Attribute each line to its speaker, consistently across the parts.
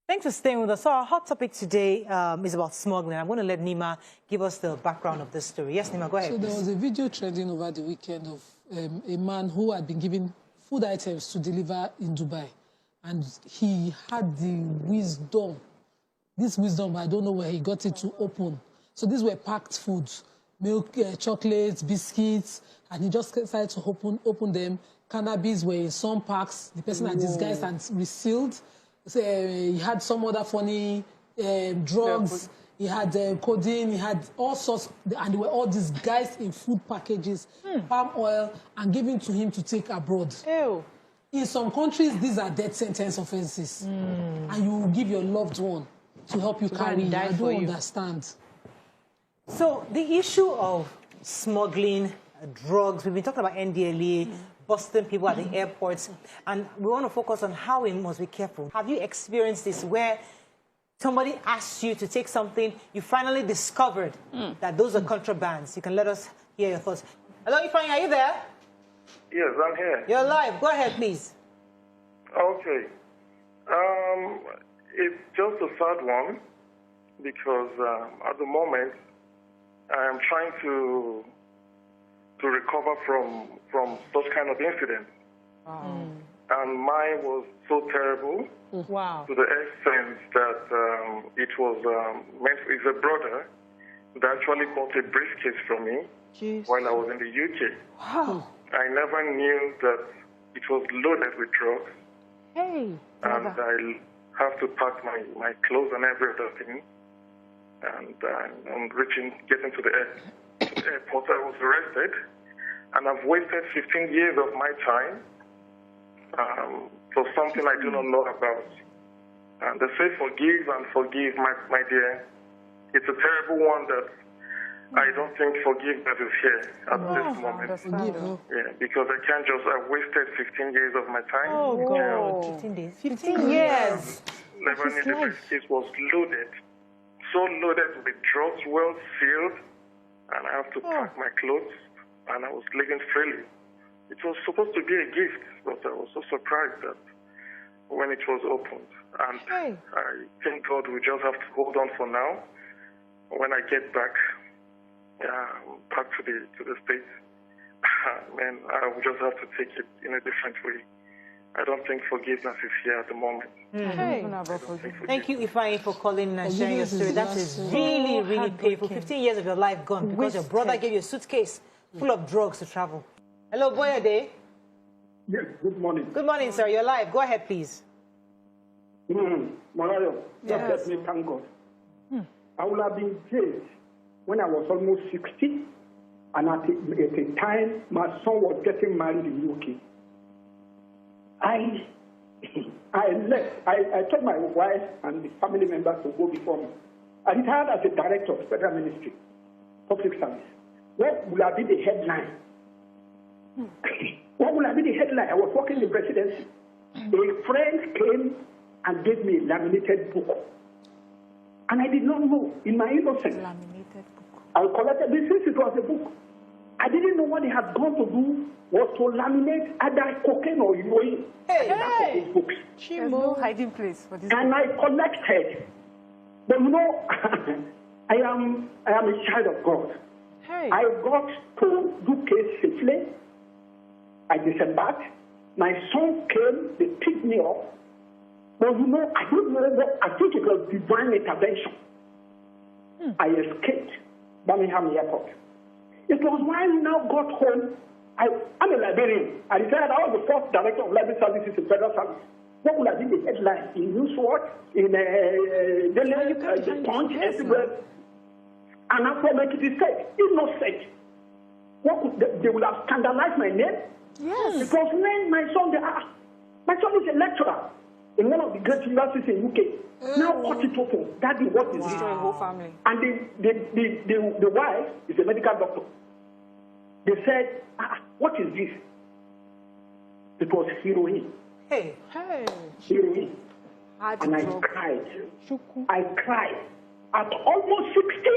Speaker 1: Thanks for staying with us. So our hot topic today is about smuggling. I'm going to let Nima give us the background of this story. Yes, Nima, go ahead.
Speaker 2: So there was a video trending over the weekend of a man who had been given food items to deliver in Dubai. And he had the wisdom, I don't know where he got it to open. So these were packed foods, milk, chocolates, biscuits, and he just decided to open them. Cannabis were in some packs. The person had disguised and resealed. So, he had some other funny drugs. He had codeine. He had all sorts, and they were all disguised in food packages, palm oil, and given to him to take abroad.
Speaker 1: Ew.
Speaker 2: In some countries, these are death sentence offenses, and you will give your loved one to help you carry. I don't understand.
Speaker 1: So the issue of smuggling drugs, we've been talking about NDLA, busting people at the airports, and we want to focus on how we must be careful. Have you experienced this where somebody asks you to take something, you finally discovered that those are contrabands? You can let us hear your thoughts. Hello, Ifeanyi, are you there?
Speaker 3: Yes, I'm here.
Speaker 1: You're live. Go ahead, please.
Speaker 3: Okay. It's just a sad one because at the moment I am trying to recover from such kind of incident. And mine was so terrible to the extent that it was it's a brother that actually bought a briefcase from me while I was in the UK.
Speaker 1: Wow.
Speaker 3: I never knew that it was loaded with drugs.
Speaker 1: Hey.
Speaker 3: And I have to pack my clothes and every other thing. And I'm getting to the airport. I was arrested. And I've wasted 15 years of my time for something I do not know about. And they say forgive and forgive, my dear. It's a terrible one that I don't think forgiveness is here at this moment. Yeah, because I've wasted 15 years of my time.
Speaker 1: Oh, God. 15 days. 15 years.
Speaker 3: Never knew the briefcase was loaded. So loaded with drugs, well sealed. And I have to pack my clothes. And I was living freely. It was supposed to be a gift, but I was so surprised that when it was opened. And I think God will just have to hold on for now. When I get back to the States, man, I will just have to take it in a different way. I don't think forgiveness is here at the moment.
Speaker 1: Thank you, Ifeanyi, for calling and sharing your story. That is really, really painful. 15 years of your life gone because your brother gave you a suitcase full of drugs to travel. Hello, Boyade.
Speaker 4: Yes, good morning.
Speaker 1: Good morning, sir. You're live. Go ahead, please.
Speaker 4: Morayo, just let me thank God. I would have been jailed when I was almost 60, and at a time my son was getting married in the UK. I left. I told my wife and the family members to go before me. I retired as a director of Federal Ministry, Public Service. What would have been the headline? What would have been the headline? I was working in the presidency. A friend came and gave me a laminated book. And I did not know, in my innocence.
Speaker 1: Laminated book.
Speaker 4: I collected this since it was a book. I didn't know what they had gone to do was to laminate either cocaine or heroin in those books.
Speaker 5: There's no hiding place for this.
Speaker 4: And I collected. But you know, I am a child of God. I got to UK safely. I disembarked. My son came, they picked me up. But you know, I don't know what, I think it was divine intervention. I escaped Birmingham Airport. It was when I now got home. I'm a librarian. I retired. I was the first director of library services in Federal Service. What would have been the headline in Newswatch, in the Punch, everywhere? And after making it said, innocent. What could they would have scandalized my name?
Speaker 5: Yes.
Speaker 4: Because when my son is a lecturer in one of the great universities in UK. Now cut it open. Daddy, what is this?
Speaker 5: Destroy the whole family.
Speaker 4: And the wife is a medical doctor. They said, what is this? It was heroin. Heroin. And I cried. I cried. At almost 60,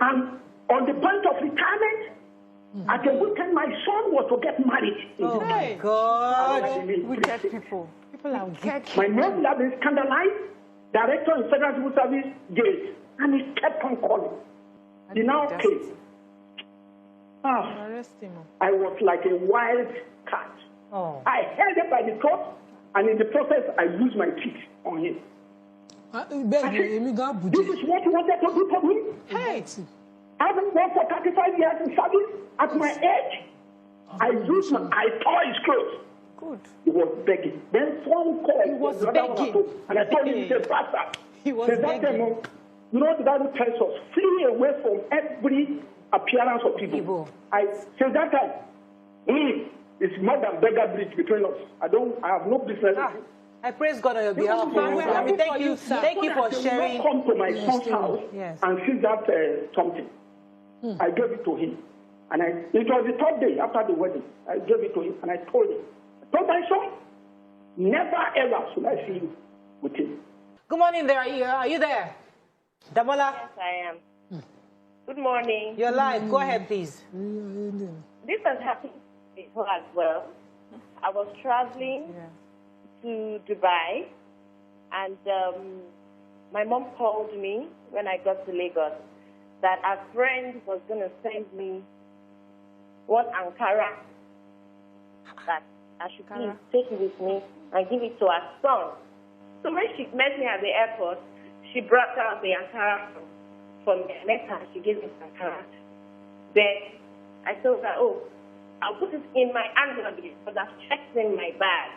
Speaker 4: and on the point of retirement, at the weekend, my son was to get married.
Speaker 1: Oh, my God.
Speaker 5: Wicked people.
Speaker 1: People are wicked.
Speaker 4: My mom had been scandalized. Director in Federal Civil Service gate, and he kept on calling. He now came. I was like a wild cat.
Speaker 1: Oh.
Speaker 4: I held him by the throat, and in the process, I used my teeth on him. This is what you wanted to do for me?
Speaker 1: Hey.
Speaker 4: I haven't worked for 35 years in service. At my age, I tore his clothes.
Speaker 1: Good.
Speaker 4: He was begging. Then phone call.
Speaker 1: He was begging.
Speaker 4: And I told him, he's a bastard.
Speaker 1: He was begging.
Speaker 4: You know, the Bible tells us, flee away from every appearance of people. Since that time, it's more than beggar bridge between us. I have no business.
Speaker 1: I praise God on your behalf. Thank you for sharing.
Speaker 4: Come to my son's house and see that something. I gave it to him. And it was the third day after the wedding. I gave it to him and I told him, my son, never ever should I see you with him.
Speaker 1: Good morning there. Are you there? Damola?
Speaker 6: Yes, I am. Good morning.
Speaker 1: You're live. Go ahead, please.
Speaker 6: This has happened before as well. I was traveling to Dubai, and my mom called me when I got to Lagos that a friend was going to send me one Ankara that I should take it with me and give it to her son. So when she met me at the airport, she brought out the Ankara from me. I met her, she gave me the Ankara. Then I told her, oh, I'll put it in my hand luggage because I've checked in my bag.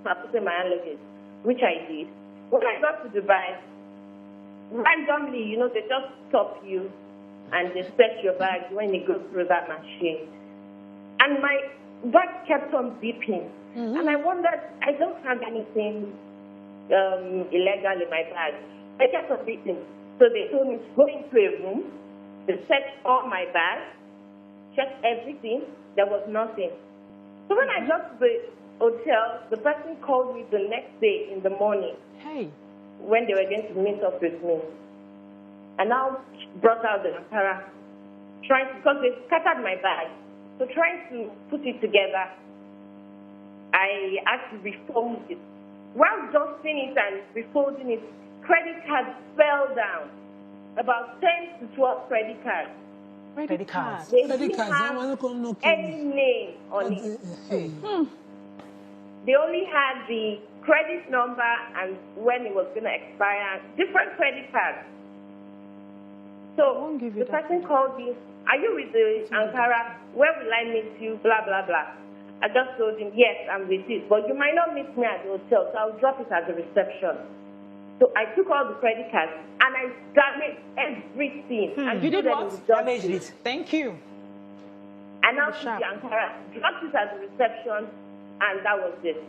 Speaker 6: So I put it in my hand luggage, which I did. When I got to Dubai, randomly, you know, they just stop you and they search your bag when you go through that machine. And my bag kept on beeping. And I wondered, I don't have anything illegal in my bag. I kept on beeping. So they told me to go into a room, they searched all my bags, checked everything, there was nothing. So when I got to the hotel, the person called me the next day in the morning. When they were going to meet up with me. And now brought out the Ankara, because they scattered my bag. So trying to put it together, I had to refold it. While dusting it and refolding it, credit cards fell down. About 10 to 12 credit cards.
Speaker 1: Credit cards.
Speaker 6: They didn't have any name on it. They only had the credit number and when it was going to expire, different credit cards. So the person called me, are you with the Ankara? Where will I meet you? Blah, blah, blah. I just told him, yes, I'm with it. But you might not meet me at the hotel, so I'll drop it at the reception. So I took all the credit cards and I damaged everything. And
Speaker 1: you did what? Damaged it. Thank you.
Speaker 6: And now took the Ankara, dropped it at the reception, and that was it.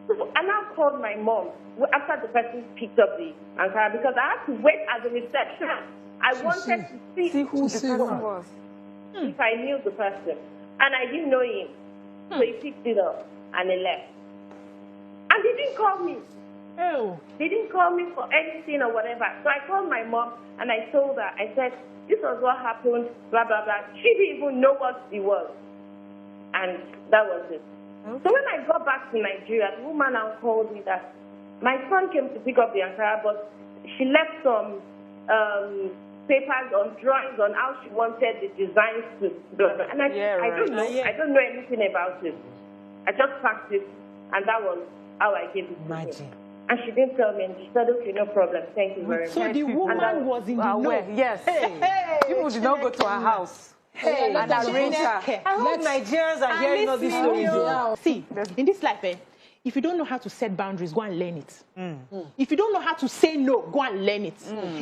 Speaker 6: So I now called my mom after the person picked up the Ankara because I had to wait at the reception. I wanted to see who the person was, if I knew the person. And I didn't know him. So he picked it up and he left. And he didn't call me. He didn't call me for anything or whatever. So I called my mom and I told her, I said, this was what happened, blah, blah, blah. She didn't even know what it was. And that was it. So when I got back to Nigeria, the woman now called me that my son came to pick up the Ankara, but she left some papers on drawings on how she wanted the designs to blah, blah. And I don't know. I don't know anything about it. I just packed it, and that was how I gave it to her. And she didn't tell me, and she said, okay, no problem. Thank you very much.
Speaker 1: So the woman was in the know.
Speaker 5: Yes. People did not go to her house.
Speaker 1: And arrange her. I hope Nigerians are hearing all these stories.
Speaker 7: See, in this life, if you don't know how to set boundaries, go and learn it. If you don't know how to say no, go and learn it.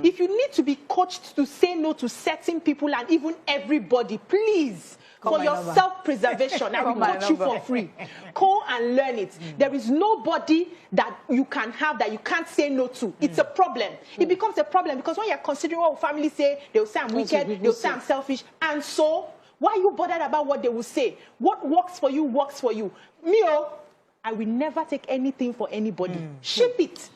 Speaker 7: If you need to be coached to say no to certain people and even everybody, please, for your self-preservation, I will coach you for free. Go and learn it. There is nobody that you can have that you can't say no to. It's a problem. It becomes a problem because when you're considering what family say, they'll say I'm wicked, they'll say I'm selfish. And so, why are you bothered about what they will say? What works for you, works for you. Me, I will never take anything for anybody. Ship it.